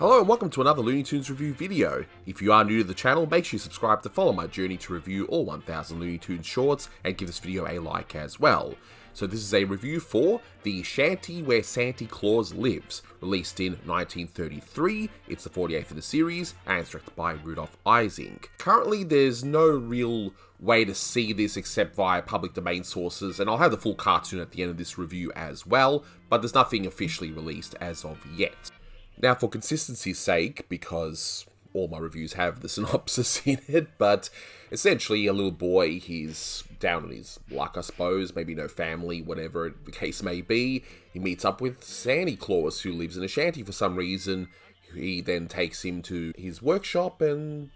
Hello and welcome to another Looney Tunes review video. If you are new to the channel, make sure you subscribe to follow my journey to review all 1000 Looney Tunes shorts and give this video a like as well. So this is a review for the Shanty Where Santy Claus Lives, released in 1933. It's the 48th in the series and it's directed by Rudolph Ising. Currently there's no real way to see this except via public domain sources, and I'll have the full cartoon at the end of this review as well, but there's nothing officially released as of yet. Now, for consistency's sake, because all my reviews have the synopsis in it, but essentially a little boy, he's down on his luck, I suppose, maybe no family, whatever the case may be. He meets up with Santy Claus, who lives in a shanty for some reason. He then takes him to his workshop and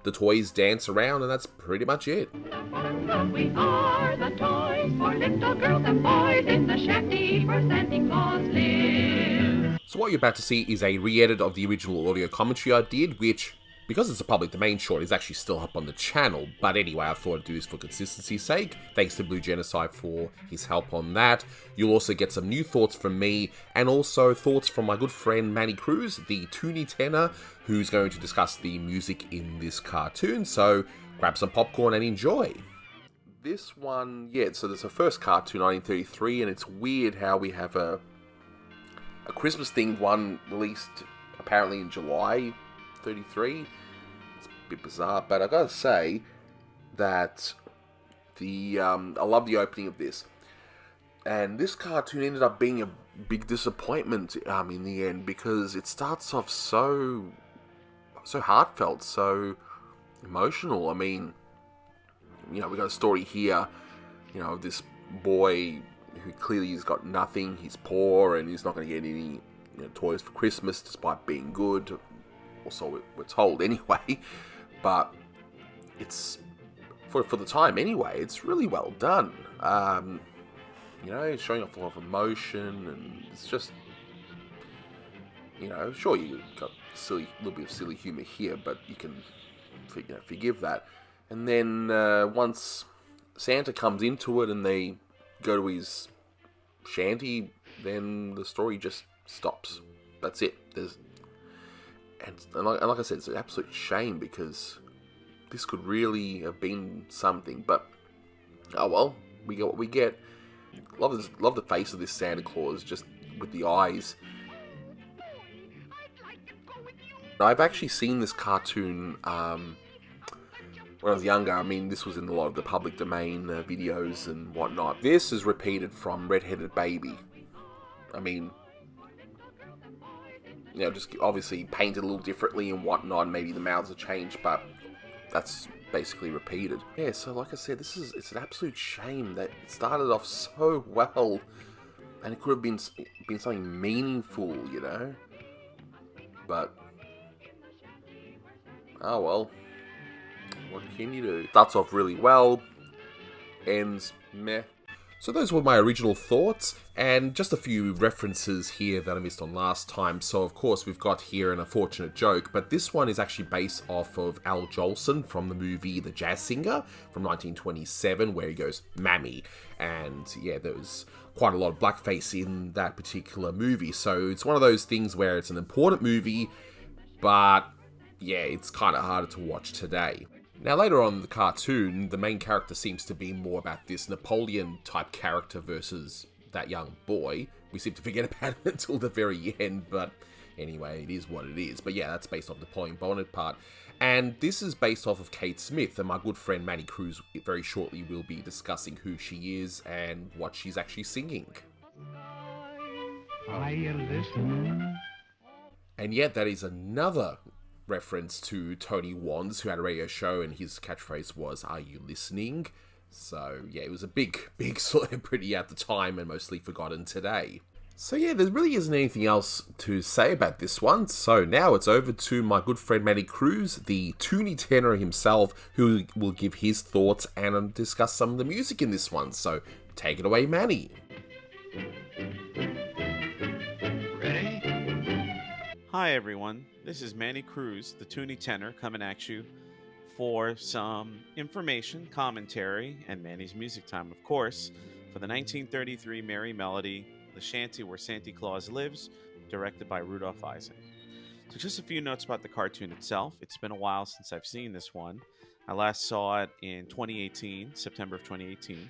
the toys dance around, and that's pretty much it. We are the toys for little girls and boys in the shanty where Santy Claus lives. So what you're about to see is a re-edit of the original audio commentary I did, which, because it's a public domain short, is actually still up on the channel. But anyway, I thought I'd do this for consistency's sake. Thanks to Blue Genocide for his help on that. You'll also get some new thoughts from me, and also thoughts from my good friend Manny Cruz, the Toonie tenor, who's going to discuss the music in this cartoon. So grab some popcorn and enjoy. This one, yeah, so there's a first cartoon, 1933, and it's weird how we have a Christmas-themed one released apparently in July 33. It's a bit bizarre, but I gotta say that I love the opening of this. And this cartoon ended up being a big disappointment in the end, because it starts off so heartfelt, so emotional. I mean, we got a story here, of this boy who clearly has got nothing. He's poor and he's not going to get any toys for Christmas despite being good. Also, we're told anyway. But it's, for the time anyway, it's really well done. Showing off a lot of emotion, and it's just, sure, you got a little bit of silly humor here, but you can forgive that. And then once Santa comes into it and they go to his shanty, then the story just stops. That's it. And like I said, it's an absolute shame, because this could really have been something. But oh well, we get what we get. Love the face of this Santa Claus, just with the eyes. I've actually seen this cartoon when I was younger. I mean, this was in a lot of the public domain videos and whatnot. This is repeated from Red-Headed Baby. I mean, just obviously painted a little differently and whatnot. Maybe the mouths have changed, but that's basically repeated. Yeah, so like I said, it's an absolute shame that it started off so well, and it could have been something meaningful, But oh well. What can you do? Starts off really well, ends meh. So those were my original thoughts, and just a few references here that I missed on last time. So of course we've got here an unfortunate joke, but this one is actually based off of Al Jolson from the movie The Jazz Singer from 1927, where he goes, "Mammy." And yeah, there was quite a lot of blackface in that particular movie. So it's one of those things where it's an important movie, but yeah, it's kind of harder to watch today. Now, later on in the cartoon, the main character seems to be more about this Napoleon-type character versus that young boy. We seem to forget about it until the very end, but anyway, it is what it is. But yeah, that's based off Napoleon Bonaparte. And this is based off of Kate Smith, and my good friend Manny Cruz very shortly will be discussing who she is and what she's actually singing. Are you listening? And yet, that is another reference to Tony Wands, who had a radio show, and his catchphrase was, "Are you listening?" So yeah, it was a big celebrity at the time and mostly forgotten today. So yeah, there really isn't anything else to say about this one. So now it's over to my good friend Manny Cruz, the Toonie tenor himself, who will give his thoughts and discuss some of the music in this one. So take it away, Manny. Hi everyone, this is Manny Cruz, the Toonie tenor, coming at you for some information, commentary, and Manny's music time, of course, for the 1933 merry melody, The Shanty Where Santy Claus Lives, directed by Rudolph Ising. So, just a few notes about the cartoon itself. It's been a while since I've seen this one. I last saw it in 2018, September of 2018.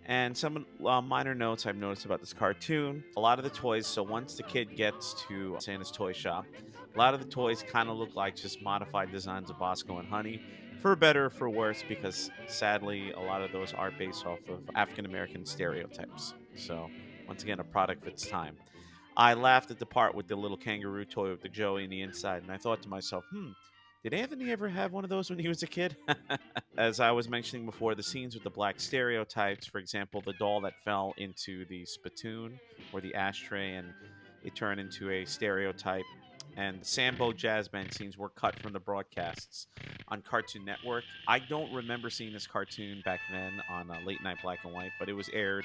And some minor notes I've noticed about this cartoon. A lot of the toys, so once the kid gets to Santa's toy shop, a lot of the toys kind of look like just modified designs of Bosco and Honey, for better or for worse, because sadly, a lot of those are based off of African American stereotypes. So, once again, a product of its time. I laughed at the part with the little kangaroo toy with the Joey in the inside, and I thought to myself, did Anthony ever have one of those when he was a kid? As I was mentioning before, the scenes with the black stereotypes, for example, the doll that fell into the spittoon or the ashtray and it turned into a stereotype, and the Sambo jazz band scenes were cut from the broadcasts on Cartoon Network. I don't remember seeing this cartoon back then on late night black and white, but it was aired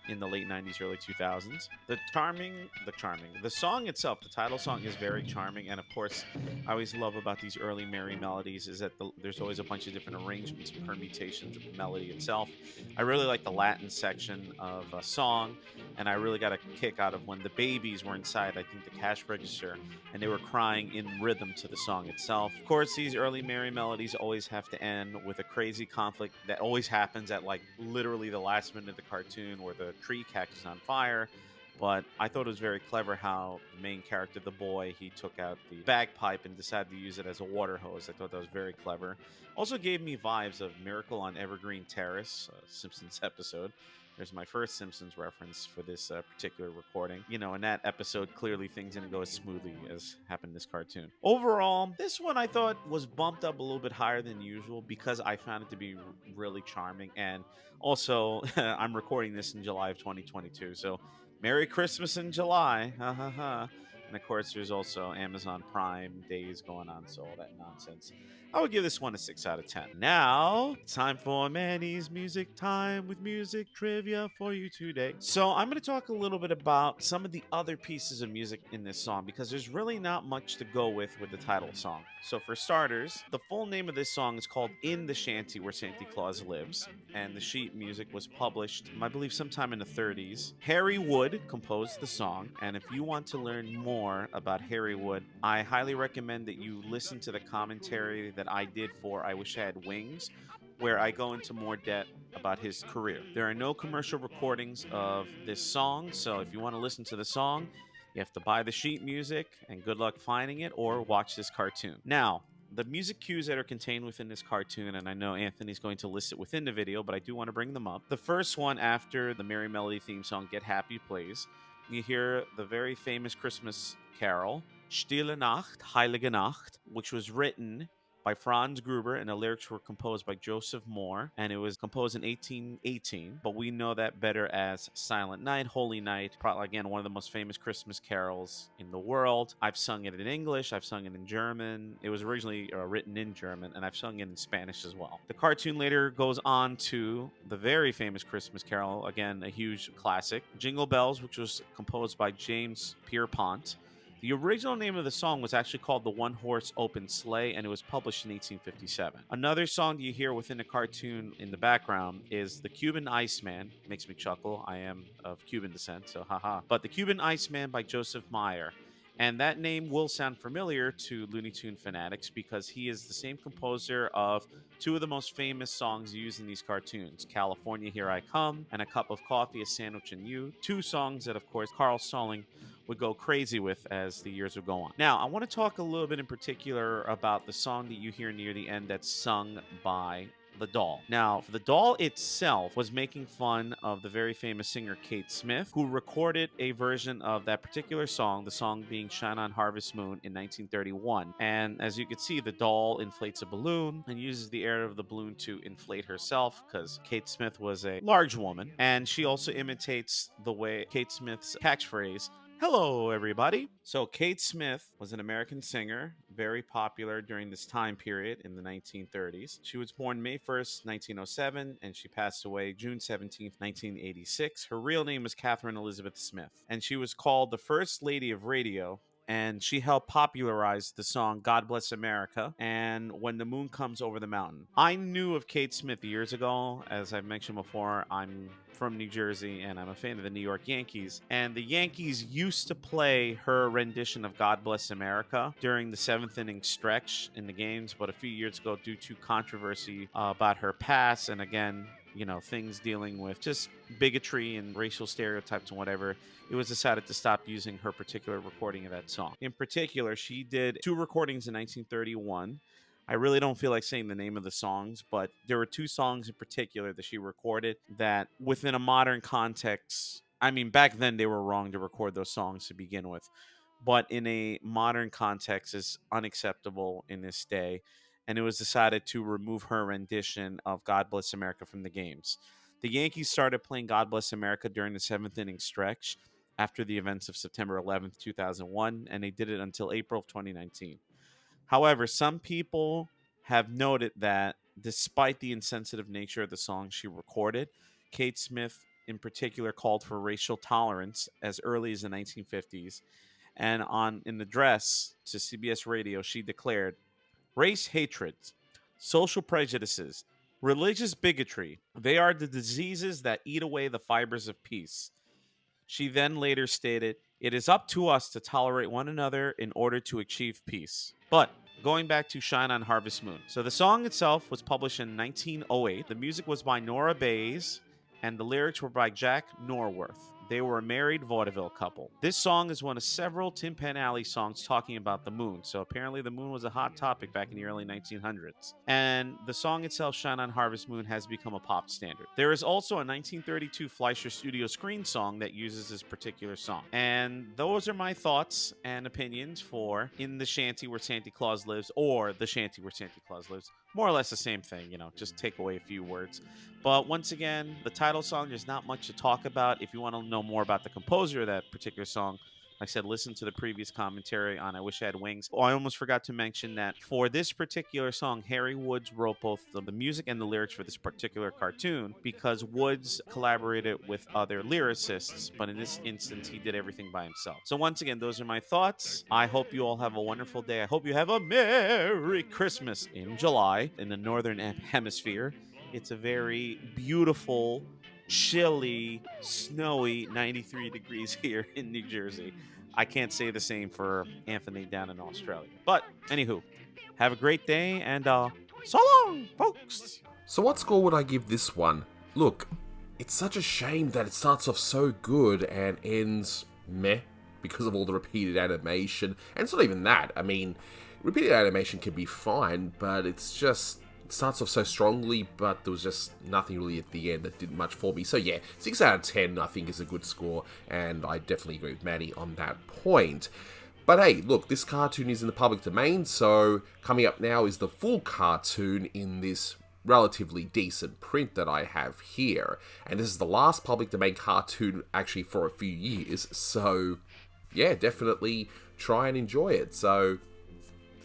in the late 90s, early 2000s. The song itself, the title song is very charming. And of course, I always love about these early merry melodies is that there's always a bunch of different arrangements and permutations of the melody itself. I really like the Latin section of a song, and I really got a kick out of when the babies were inside, I think, the cash register, and they were crying in rhythm to the song itself. Of course, these early merry melodies always have to end with a crazy conflict that always happens at like literally the last minute of the cartoon where the tree catches on fire. But I thought it was very clever how the main character, the boy, he took out the bagpipe and decided to use it as a water hose. I thought that was very clever. Also gave me vibes of Miracle on Evergreen Terrace, a Simpsons episode. There's my first Simpsons reference for this particular recording. You know, in that episode, clearly things didn't go as smoothly as happened in this cartoon. Overall, this one I thought was bumped up a little bit higher than usual because I found it to be really charming. And also, I'm recording this in July of 2022, so Merry Christmas in July. Ha ha ha. And of course, there's also Amazon Prime days going on, so all that nonsense. I would give this one a 6 out of 10. Now, it's time for Manny's Music Time with music trivia for you today. So, I'm going to talk a little bit about some of the other pieces of music in this song because there's really not much to go with the title song. So, for starters, the full name of this song is called In the Shanty Where Santy Claus Lives, and the sheet music was published, I believe, sometime in the 30s. Harry Wood composed the song, and if you want to learn more about Harry Wood, I highly recommend that you listen to the commentary that I did for I Wish I Had Wings, where I go into more depth about his career. There are no commercial recordings of this song, so if you want to listen to the song, you have to buy the sheet music, and good luck finding it, or watch this cartoon. Now, the music cues that are contained within this cartoon, and I know Anthony's going to list it within the video, but I do want to bring them up. The first one, after the Merry Melody theme song Get Happy plays, you hear the very famous Christmas carol, Stille Nacht, Heilige Nacht, which was written by Franz Gruber, and the lyrics were composed by Joseph Moore, and it was composed in 1818, but we know that better as Silent Night, Holy Night, probably, again, one of the most famous Christmas carols in the world. I've sung it in English, I've sung it in German. It was originally written in German, and I've sung it in Spanish as well. The cartoon later goes on to the very famous Christmas carol, again, a huge classic, Jingle Bells, which was composed by James Pierpont. The original name of the song was actually called The One Horse Open Sleigh, and it was published in 1857. Another song you hear within the cartoon in the background is The Cuban Iceman. Makes me chuckle. I am of Cuban descent, so haha. But The Cuban Iceman by Joseph Meyer. And that name will sound familiar to Looney Tune fanatics because he is the same composer of two of the most famous songs used in these cartoons, California Here I Come and A Cup of Coffee, A Sandwich and You. Two songs that, of course, Carl Stalling would go crazy with as the years would go on. Now, I want to talk a little bit in particular about the song that you hear near the end that's sung by the doll. Now, the doll itself was making fun of the very famous singer Kate Smith, who recorded a version of that particular song, the song being Shine on Harvest Moon in 1931. And as you can see, the doll inflates a balloon and uses the air of the balloon to inflate herself because Kate Smith was a large woman. And she also imitates the way Kate Smith's catchphrase, "Hello, everybody." So Kate Smith was an American singer, very popular during this time period in the 1930s. She was born May 1st, 1907, and she passed away June 17th, 1986. Her real name was Catherine Elizabeth Smith, and she was called the First Lady of Radio and she helped popularize the song God Bless America and When the Moon Comes Over the Mountain. I knew of Kate Smith years ago. As I've mentioned before, I'm from New Jersey and I'm a fan of the New York Yankees. And the Yankees used to play her rendition of God Bless America during the 7th inning stretch in the games, but a few years ago, due to controversy about her past and again, things dealing with just bigotry and racial stereotypes and whatever, it was decided to stop using her particular recording of that song. In particular, she did 2 recordings in 1931. I really don't feel like saying the name of the songs, but there were 2 songs in particular that she recorded that within a modern context, I mean, back then they were wrong to record those songs to begin with, but in a modern context is unacceptable in this day. And it was decided to remove her rendition of God Bless America from the games. The Yankees started playing God Bless America during the 7th inning stretch after the events of September 11th, 2001, and they did it until April of 2019. However, some people have noted that despite the insensitive nature of the song she recorded, Kate Smith in particular called for racial tolerance as early as the 1950s. And in the address to CBS Radio, she declared, "Race hatred, social prejudices, religious bigotry, they are the diseases that eat away the fibers of peace." She then later stated, "It is up to us to tolerate one another in order to achieve peace." But going back to Shine on Harvest Moon. So the song itself was published in 1908. The music was by Nora Bayes, and the lyrics were by Jack Norworth. They were a married vaudeville couple. This song is one of several Tin Pan Alley songs talking about the moon. So apparently the moon was a hot topic back in the early 1900s. And the song itself, Shine on Harvest Moon, has become a pop standard. There is also a 1932 Fleischer Studio screen song that uses this particular song. And those are my thoughts and opinions for In the Shanty Where Santy Claus Lives, or The Shanty Where Santy Claus Lives. More or less the same thing, just take away a few words. But once again, the title song, there's not much to talk about. If you want to know more about the composer of that particular song, like I said, listen to the previous commentary on I Wish I Had Wings. Oh, I almost forgot to mention that for this particular song, Harry Woods wrote both the music and the lyrics for this particular cartoon because Woods collaborated with other lyricists, but in this instance, he did everything by himself. So once again, those are my thoughts. I hope you all have a wonderful day. I hope you have a Merry Christmas in July in the Northern Hemisphere. It's a very beautiful, chilly, snowy 93 degrees here in New Jersey. I can't say the same for Anthony down in Australia. But anywho, have a great day and so long, folks. So what score would I give this one? Look, it's such a shame that it starts off so good and ends meh because of all the repeated animation. And it's not even that. I mean, repeated animation can be fine, but it's just... It starts off so strongly, but there was just nothing really at the end that did much for me. So yeah, 6 out of 10 I think is a good score, and I definitely agree with Manny on that point. But hey, look, this cartoon is in the public domain, so coming up now is the full cartoon in this relatively decent print that I have here. And this is the last public domain cartoon actually for a few years, so yeah, definitely try and enjoy it. So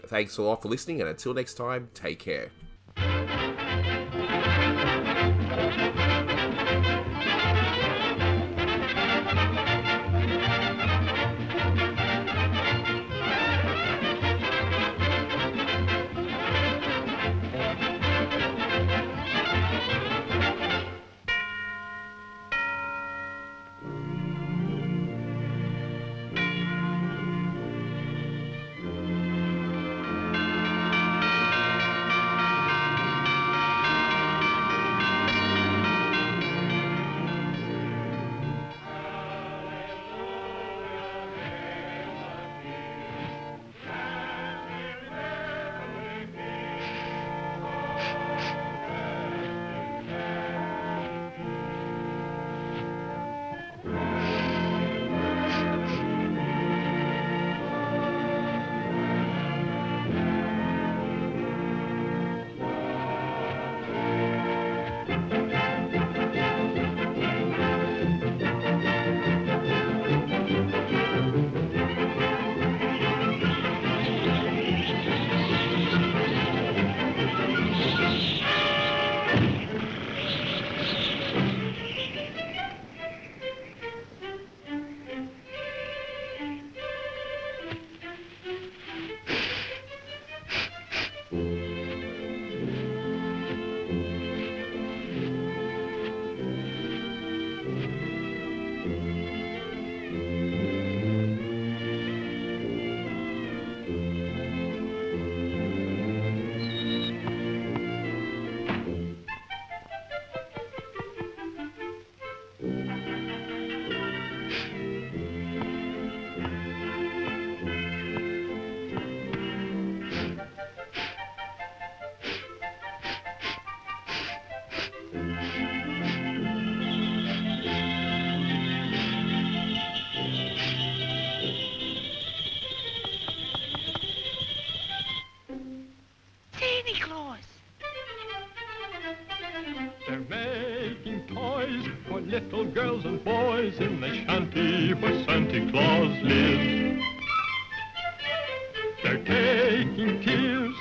thanks a lot for listening, and until next time, take care. Santy Claus. They're making toys for little girls and boys in the shanty where Santy Claus lives. They're taking tears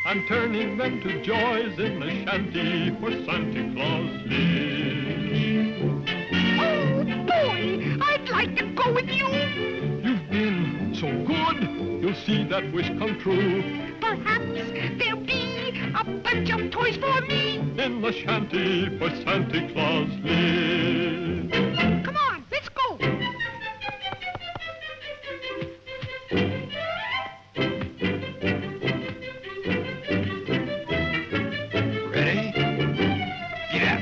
and turning them to joys in the shanty where Santy Claus lives. Oh, boy, I'd like to go with you. You've been so good, you'll see that wish come true Perhaps there'll be a bunch of toys for me. in the shanty where Santy Claus lives. Come on, let's go. Ready? Yeah.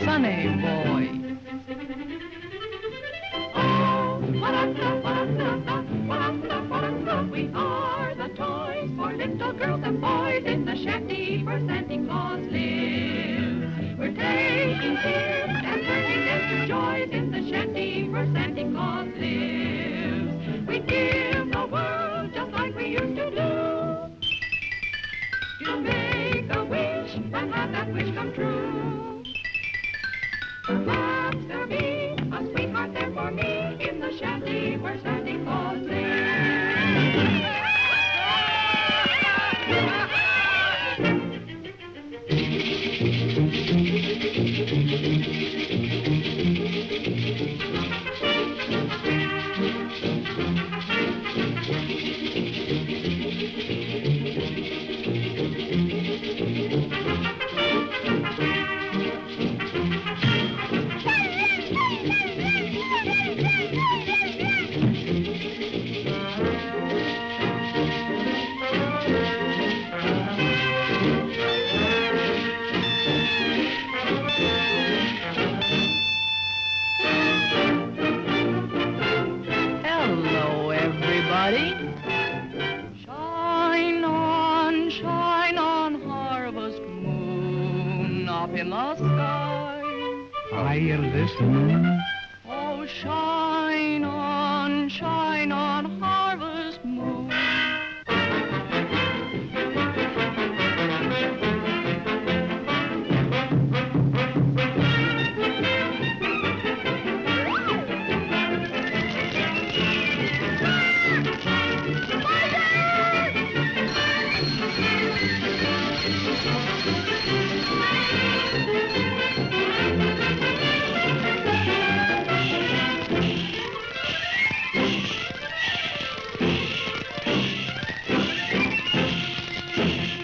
Sunny boy. We are the toys for little girls and boys in the shanty where Santy Claus lives. We're taking tears and turning them to joys in the shanty where Santy Claus lives. We give the world just like we used to do. To make a wish and have that wish come true. Perhaps there'll be a sweetheart there for me in the shanty where Santy Claus lives. Hello, everybody. Shine on, harvest moon up in the sky. I hear this moon. Oh, shine on, harvest moon. Christmas.